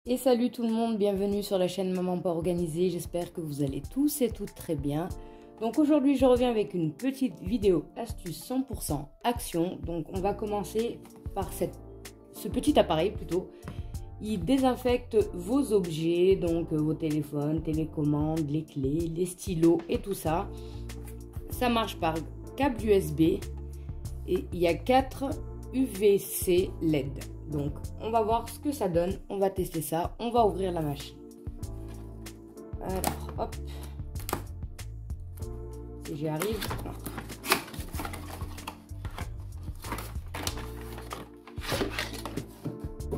Et salut tout le monde, bienvenue sur la chaîne Maman Pas Organisée, j'espère que vous allez tous et toutes très bien. Donc aujourd'hui je reviens avec une petite vidéo astuce 100% action. Donc on va commencer par ce petit appareil plutôt. Il désinfecte vos objets, donc vos téléphones, télécommandes, les clés, les stylos et tout ça. Ça marche par câble USB et il y a 4 UVC LED. Donc, on va voir ce que ça donne. On va tester ça. On va ouvrir la machine. Alors, hop. Si j'y arrive.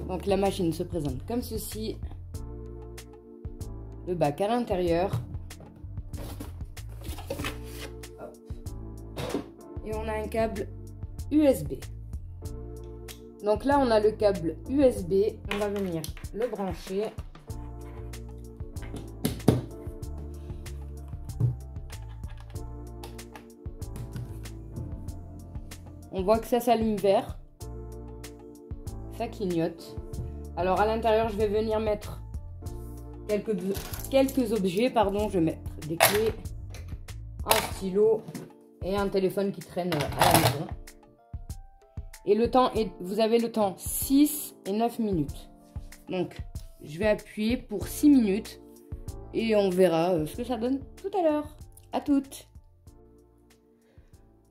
Donc, la machine se présente comme ceci. Le bac à l'intérieur. Et on a un câble USB. Donc là, on a le câble USB. On va venir le brancher. On voit que ça s'allume vert. Ça clignote. Alors à l'intérieur, je vais venir mettre quelques objets. Pardon, je vais mettre des clés, un stylo et un téléphone qui traîne à la maison. Et le temps est, vous avez le temps 6 et 9 minutes. Donc, je vais appuyer pour 6 minutes. Et on verra ce que ça donne tout à l'heure. À toutes.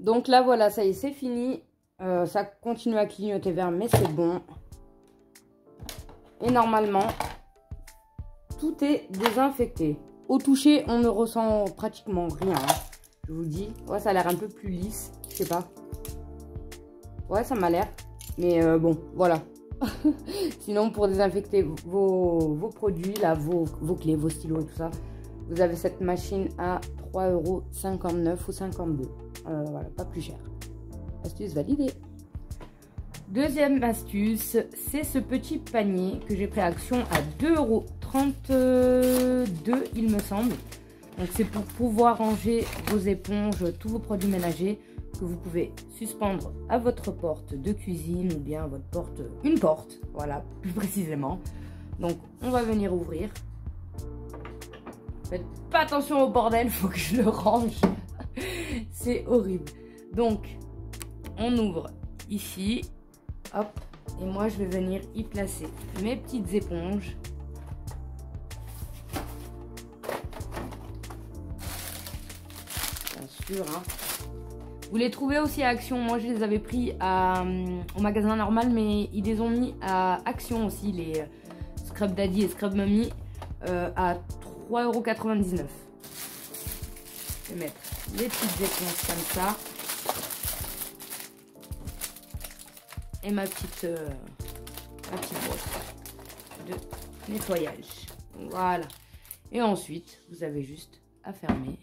Donc là, voilà, ça y est, c'est fini. Ça continue à clignoter vert, mais c'est bon. Et normalement, tout est désinfecté. Au toucher, on ne ressent pratiquement rien. Hein, je vous dis. Ouais, ça a l'air un peu plus lisse. Je sais pas. Ouais, ça m'a l'air. Mais bon, voilà. Sinon, pour désinfecter vos produits, là, vos clés, vos stylos et tout ça, vous avez cette machine à 3,59 € ou 52 €. Voilà, pas plus cher. Astuce validée. Deuxième astuce, c'est ce petit panier que j'ai pris à Action à 2,32 €, il me semble. Donc, c'est pour pouvoir ranger vos éponges, tous vos produits ménagers que vous pouvez suspendre à votre porte de cuisine ou bien à votre porte, une porte, voilà, plus précisément. Donc, on va venir ouvrir. Faites pas attention au bordel, il faut que je le range. C'est horrible. Donc, on ouvre ici, hop, et moi, je vais venir y placer mes petites éponges. Bien sûr, hein. Vous les trouvez aussi à Action. Moi, je les avais pris au magasin normal, mais ils les ont mis à Action aussi, les Scrub Daddy et Scrub Mommy, à 3,99 €. Je vais mettre les petites éponges comme ça. Et ma petite brosse de nettoyage. Voilà. Et ensuite, vous avez juste à fermer.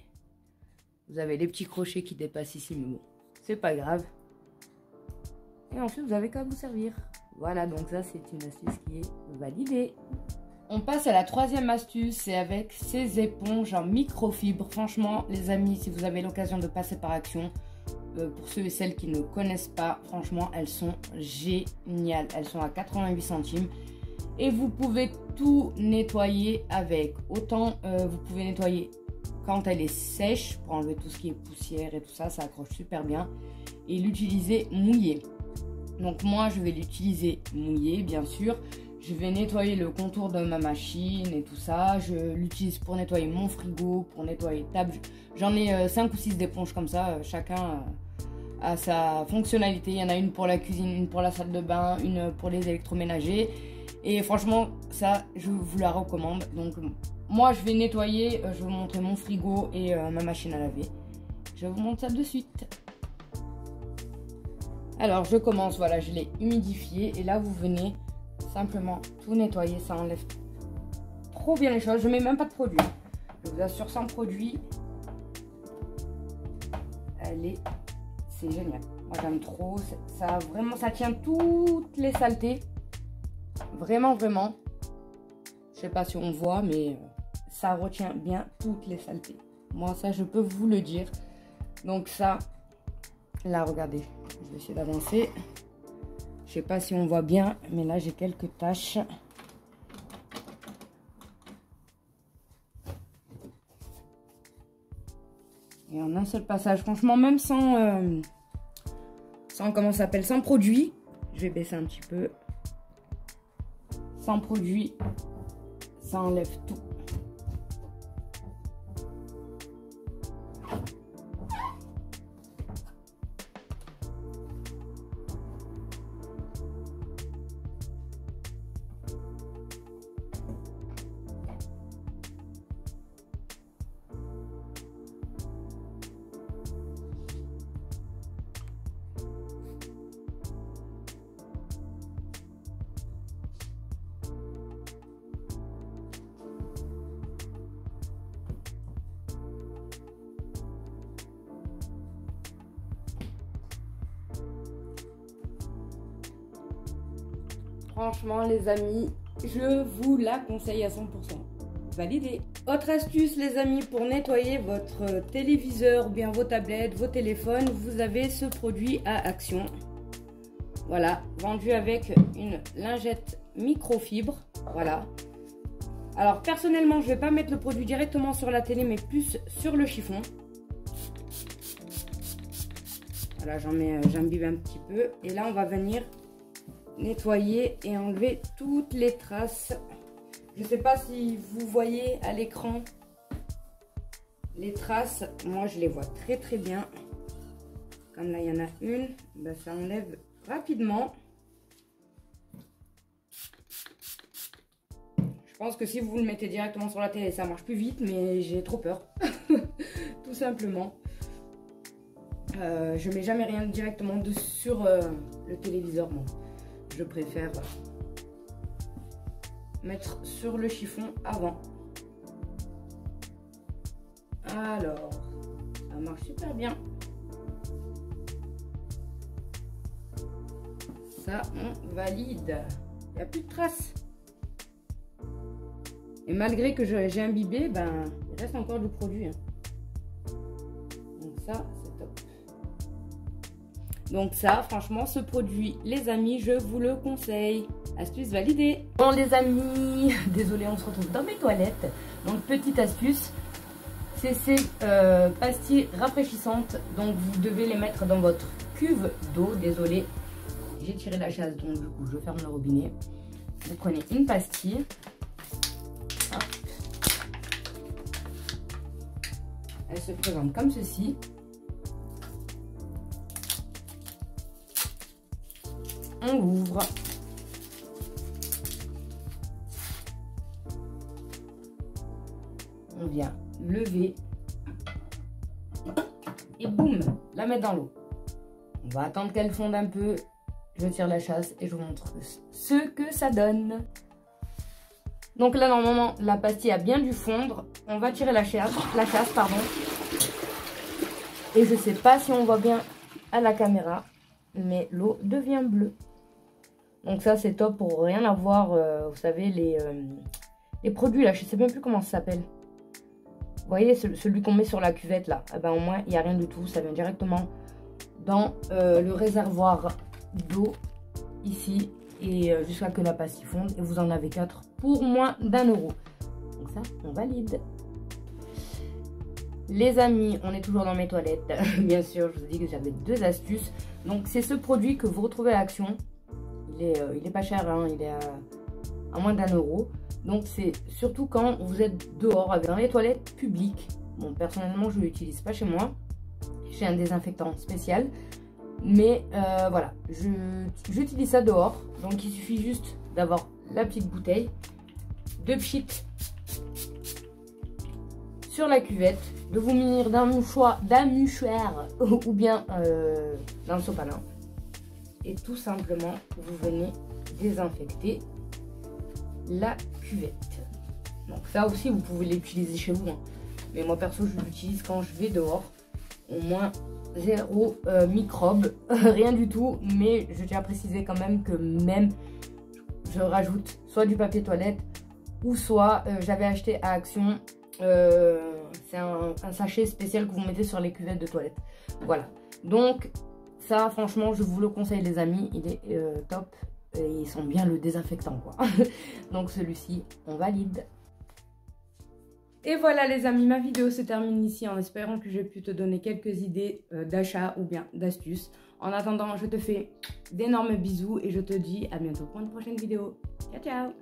Vous avez les petits crochets qui dépassent ici, mais bon, c'est pas grave. Et ensuite, vous avez qu'à vous servir. Voilà, donc ça, c'est une astuce qui est validée. On passe à la troisième astuce, c'est avec ces éponges en microfibre. Franchement, les amis, si vous avez l'occasion de passer par Action, pour ceux et celles qui ne connaissent pas, franchement, elles sont géniales. Elles sont à 88 centimes. Et vous pouvez tout nettoyer avec. Autant, vous pouvez nettoyer quand elle est sèche, pour enlever tout ce qui est poussière et tout ça, ça accroche super bien. Et l'utiliser mouillé. Donc moi, je vais l'utiliser mouillé, bien sûr. Je vais nettoyer le contour de ma machine et tout ça. Je l'utilise pour nettoyer mon frigo, pour nettoyer table. J'en ai 5 ou 6 d'éponges comme ça. Chacun a sa fonctionnalité. Il y en a une pour la cuisine, une pour la salle de bain, une pour les électroménagers. Et franchement, ça, je vous la recommande. Donc, moi, je vais nettoyer, je vais vous montrer mon frigo et ma machine à laver. Je vous montre ça de suite. Alors, je commence, voilà, je l'ai humidifié. Et là, vous venez simplement tout nettoyer. Ça enlève trop bien les choses. Je mets même pas de produit. Je vous assure, sans produit, c'est génial. Moi, j'aime trop. Ça, vraiment, ça tient toutes les saletés. Vraiment, vraiment. Je sais pas si on voit, mais ça retient bien toutes les saletés. Moi, ça, je peux vous le dire. Donc ça, là, regardez. Je vais essayer d'avancer. Je sais pas si on voit bien, mais là, j'ai quelques taches. Et en un seul passage, franchement, même sans comment ça s'appelle, sans produit. Je vais baisser un petit peu. Sans produit, ça enlève tout. Franchement, les amis, je vous la conseille à 100%. Validé. Autre astuce, les amis, pour nettoyer votre téléviseur ou bien vos tablettes, vos téléphones, vous avez ce produit à Action. Voilà, vendu avec une lingette microfibre. Voilà. Alors, personnellement, je ne vais pas mettre le produit directement sur la télé, mais plus sur le chiffon. Voilà, j'imbibe un petit peu. Et là, on va venir nettoyer et enlever toutes les traces. Je sais pas si vous voyez à l'écran les traces. Moi, je les vois très très bien. Comme là, il y en a une. Ben, ça enlève rapidement. Je pense que si vous le mettez directement sur la télé, ça marche plus vite. Mais j'ai trop peur. Tout simplement. Je mets jamais rien directement sur le téléviseur. Bon. Je préfère mettre sur le chiffon avant. Alors, ça marche super bien. Ça, on valide. Il n'y a plus de traces. Et malgré que j'ai imbibé, ben, il reste encore du produit. Donc ça, c'est top. Donc ça, franchement, ce produit, les amis, je vous le conseille. Astuce validée. Bon, les amis, désolé, on se retrouve dans mes toilettes. Donc, petite astuce, c'est ces pastilles rafraîchissantes. Donc, vous devez les mettre dans votre cuve d'eau. Désolé, j'ai tiré la chasse, donc du coup, je ferme le robinet. Vous prenez une pastille. Hop. Elle se présente comme ceci. On l'ouvre. On vient lever. Et boum, la mettre dans l'eau. On va attendre qu'elle fonde un peu. Je tire la chasse et je vous montre ce que ça donne. Donc là, normalement, la pastille a bien dû fondre. On va tirer la chasse, pardon. Et je sais pas si on voit bien à la caméra, mais l'eau devient bleue. Donc ça, c'est top pour rien avoir, vous savez, les produits là, je sais même plus comment ça s'appelle. Vous voyez, celui qu'on met sur la cuvette là, eh ben, au moins, il n'y a rien du tout. Ça vient directement dans le réservoir d'eau, ici. Et jusqu'à que la pastille fonde. Et vous en avez 4 pour moins d'1 €. Donc ça, on valide. Les amis, on est toujours dans mes toilettes. Bien sûr, je vous dis que j'avais 2 astuces. Donc c'est ce produit que vous retrouvez à Action. Il est pas cher, hein, il est à moins d'1 €. Donc c'est surtout quand vous êtes dehors, dans les toilettes publiques. Bon, personnellement, je ne l'utilise pas chez moi. J'ai un désinfectant spécial. Mais voilà, j'utilise ça dehors. Donc il suffit juste d'avoir la petite bouteille, de pchit sur la cuvette, de vous munir d'un mouchoir ou bien d'un sopalin. Et tout simplement, vous venez désinfecter la cuvette. Donc ça aussi, vous pouvez l'utiliser chez vous. Hein. Mais moi perso, je l'utilise quand je vais dehors. Au moins 0 microbes, rien du tout. Mais je tiens à préciser quand même que même je rajoute soit du papier toilette ou soit j'avais acheté à Action. C'est un sachet spécial que vous mettez sur les cuvettes de toilette. Voilà. Donc ça, franchement, je vous le conseille, les amis. Il est top. Et il sent bien le désinfectant, quoi. Donc celui-ci, on valide. Et voilà les amis, ma vidéo se termine ici en espérant que j'ai pu te donner quelques idées d'achat ou bien d'astuces. En attendant, je te fais d'énormes bisous et je te dis à bientôt pour une prochaine vidéo. Ciao ciao!